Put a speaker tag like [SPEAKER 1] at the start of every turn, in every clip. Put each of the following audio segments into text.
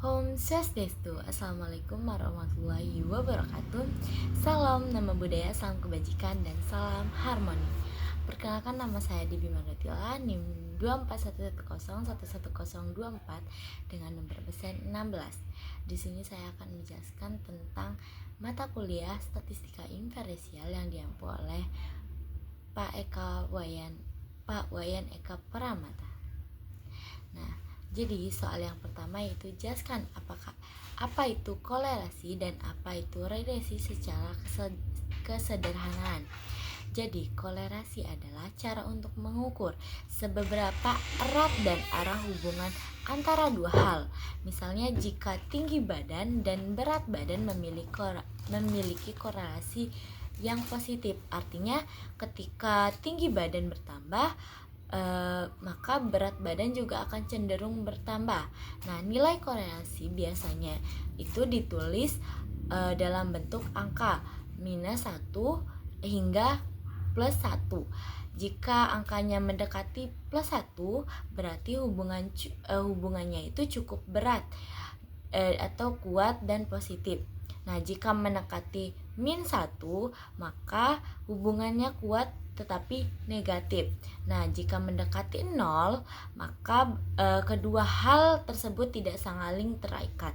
[SPEAKER 1] Om Swastiastu. Assalamualaikum warahmatullahi wabarakatuh. Salam nama budaya, salam kebajikan, dan salam harmoni. Perkenalkan, nama saya Dibi Margatila, NIM 24110111024 dengan nomor absen 16. Di sini saya akan menjelaskan tentang mata kuliah Statistika Inferensial yang diampu oleh Pak Wayan Eka Pramata. Nah, jadi soal yang pertama yaitu jelaskan apa itu kolerasi dan apa itu regresi secara kesederhanaan. Jadi, kolerasi adalah cara untuk mengukur seberapa erat dan arah hubungan antara dua hal. Misalnya, jika tinggi badan dan berat badan memiliki korelasi yang positif, artinya ketika tinggi badan bertambah, maka berat badan juga akan cenderung bertambah. Nah, nilai korelasi biasanya itu ditulis dalam bentuk angka -1 hingga +1. Jika angkanya mendekati +1, berarti hubungannya itu cukup berat atau kuat dan positif. Nah, jika mendekati -1, maka hubungannya kuat tetapi negatif. Nah, jika mendekati 0, maka kedua hal tersebut tidak saling terikat.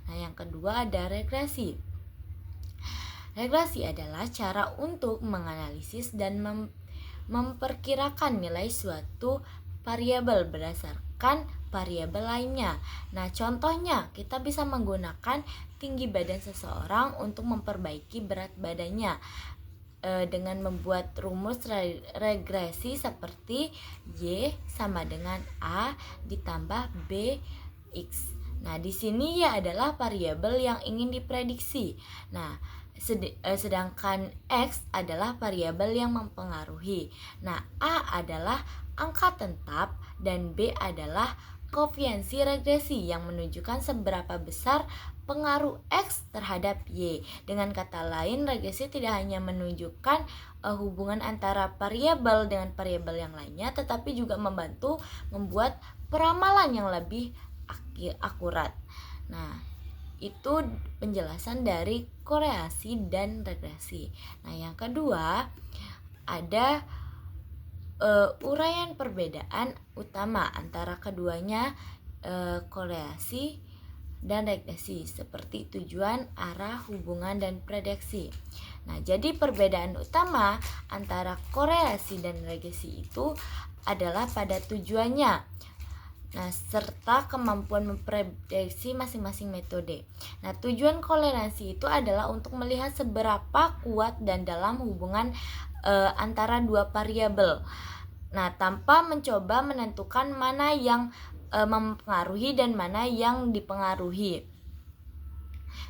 [SPEAKER 1] Nah, yang kedua ada regresi. Regresi adalah cara untuk menganalisis dan memperkirakan nilai suatu variabel berdasarkan variabel lainnya. Nah, contohnya kita bisa menggunakan tinggi badan seseorang untuk memperbaiki berat badannya dengan membuat rumus regresi seperti Y sama dengan A ditambah BX. Nah, di sini Y adalah variabel yang ingin diprediksi. Nah, sedangkan X adalah variabel yang mempengaruhi. Nah, A adalah angka tetap dan B adalah koefiensi regresi yang menunjukkan seberapa besar pengaruh X terhadap Y. Dengan kata lain, regresi tidak hanya menunjukkan hubungan antara variabel dengan variabel yang lainnya, tetapi juga membantu membuat peramalan yang lebih akurat. Nah, itu penjelasan dari korelasi dan regresi. Nah, yang kedua ada uraian perbedaan utama antara keduanya, korelasi dan regresi, seperti tujuan, arah, hubungan, dan prediksi. Nah, jadi perbedaan utama antara korelasi dan regresi itu adalah pada tujuannya, nah, serta kemampuan memprediksi masing-masing metode. Nah, tujuan korelasi itu adalah untuk melihat seberapa kuat dan dalam hubungan antara dua variabel. Nah, tanpa mencoba menentukan mana yang mempengaruhi dan mana yang dipengaruhi.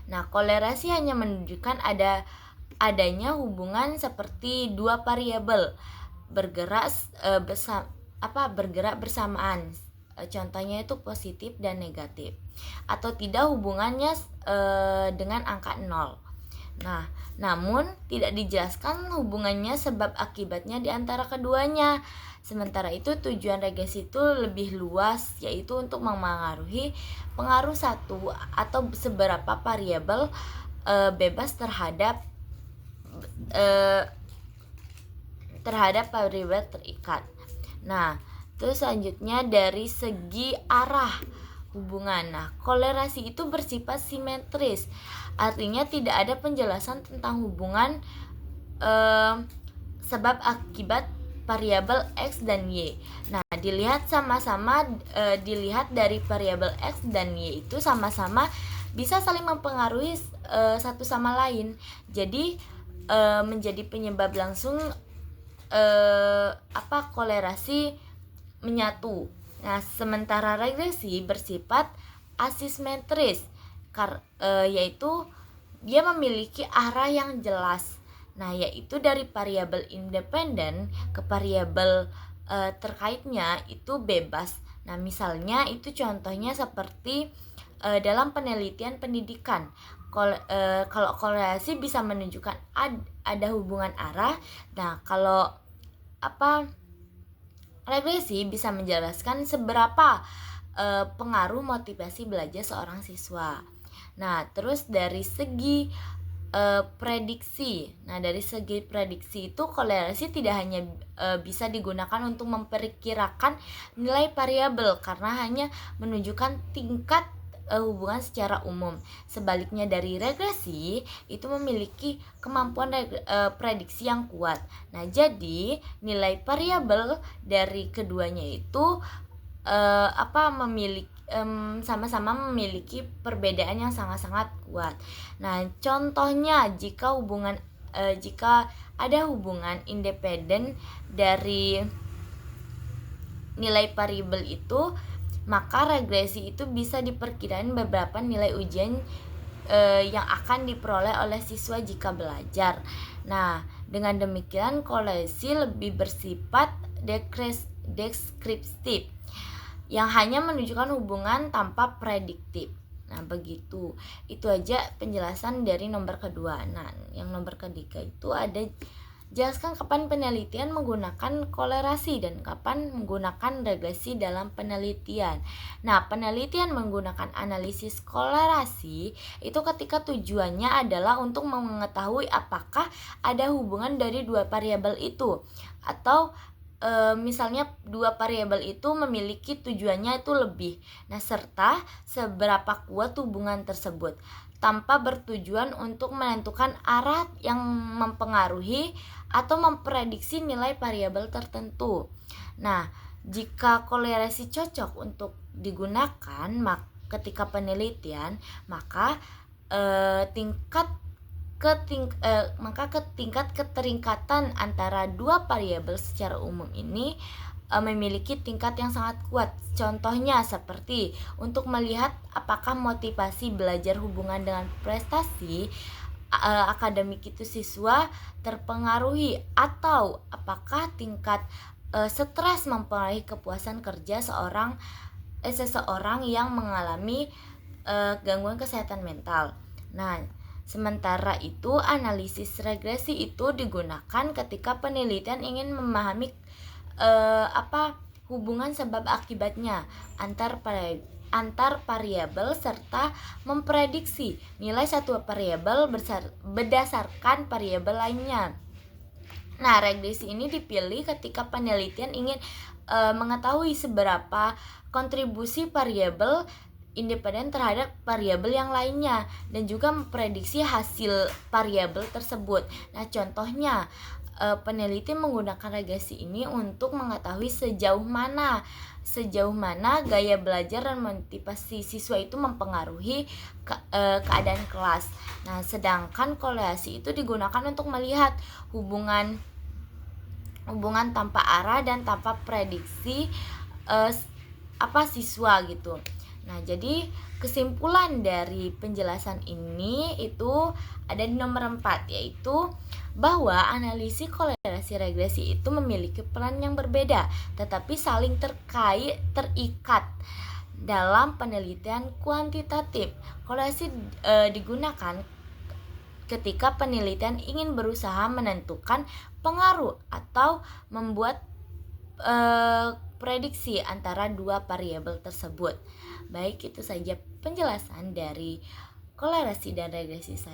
[SPEAKER 1] Nah, kolerasi hanya menunjukkan adanya hubungan seperti dua variabel bergerak bersamaan. Contohnya itu positif dan negatif, atau tidak hubungannya dengan angka 0. Nah, namun tidak dijelaskan hubungannya sebab akibatnya di antara keduanya. Sementara itu, tujuan regresi itu lebih luas, yaitu untuk memengaruhi pengaruh satu atau seberapa variabel bebas terhadap variabel terikat. Nah, terus selanjutnya dari segi arah hubungan. Nah, kolerasi itu bersifat simetris. Artinya tidak ada penjelasan tentang hubungan sebab akibat variabel X dan Y. Nah, dilihat dari variabel X dan Y itu sama-sama bisa saling mempengaruhi satu sama lain. Jadi menjadi penyebab langsung kolerasi menyatu. Nah, sementara regresi bersifat asimetris, yaitu dia memiliki arah yang jelas. Nah, yaitu dari variabel independen ke variabel terkaitnya itu bebas. Nah, misalnya itu contohnya seperti dalam penelitian pendidikan. Kalau korelasi bisa menunjukkan ada hubungan arah. Nah, kalau regresi bisa menjelaskan seberapa pengaruh motivasi belajar seorang siswa. Nah, terus dari segi prediksi. Nah, dari segi prediksi itu kolerasi tidak hanya bisa digunakan untuk memperkirakan nilai variabel karena hanya menunjukkan tingkat hubungan secara umum. Sebaliknya dari regresi itu memiliki kemampuan prediksi yang kuat. Nah, jadi nilai variabel dari keduanya itu sama-sama memiliki perbedaan yang sangat-sangat kuat. Nah, contohnya jika ada hubungan independen dari nilai variabel itu, maka regresi itu bisa diperkirakan beberapa nilai ujian yang akan diperoleh oleh siswa jika belajar. Nah, dengan demikian kolerasi lebih bersifat deskriptif yang hanya menunjukkan hubungan tanpa prediktif. Nah, begitu. Itu aja penjelasan dari nomor kedua. Nah, yang nomor ketiga itu ada jelaskan kapan penelitian menggunakan kolerasi dan kapan menggunakan regresi dalam penelitian. Nah, penelitian menggunakan analisis kolerasi itu ketika tujuannya adalah untuk mengetahui apakah ada hubungan dari dua variabel itu, atau misalnya dua variabel itu memiliki tujuannya itu lebih. Nah, serta seberapa kuat hubungan tersebut tanpa bertujuan untuk menentukan arah yang mempengaruhi atau memprediksi nilai variabel tertentu. Nah, jika kolerasi cocok untuk digunakan ketika penelitian, maka tingkat keterikatan antara dua variabel secara umum ini memiliki tingkat yang sangat kuat. Contohnya seperti untuk melihat apakah motivasi belajar hubungan dengan prestasi akademik itu siswa terpengaruhi, atau apakah tingkat stres mempengaruhi kepuasan kerja seseorang yang mengalami gangguan kesehatan mental. Nah, sementara itu, analisis regresi itu digunakan ketika penelitian ingin memahami hubungan sebab akibatnya antar variabel serta memprediksi nilai satu variabel berdasarkan variabel lainnya. Nah, regresi ini dipilih ketika penelitian ingin mengetahui seberapa kontribusi variabel independen terhadap variabel yang lainnya dan juga memprediksi hasil variabel tersebut. Nah, contohnya peneliti menggunakan regresi ini untuk mengetahui sejauh mana gaya belajar dan motivasi siswa itu mempengaruhi keadaan kelas. Nah, sedangkan kolerasi itu digunakan untuk melihat hubungan tanpa arah dan tanpa prediksi siswa gitu. Nah, jadi kesimpulan dari penjelasan ini itu ada di nomor 4, yaitu bahwa analisis kolerasi regresi itu memiliki peran yang berbeda tetapi saling terikat dalam penelitian kuantitatif. Kolerasi digunakan ketika penelitian ingin berusaha menentukan pengaruh atau membuat prediksi antara dua variabel tersebut. Baik, itu saja penjelasan dari kolerasi dan regresi saya.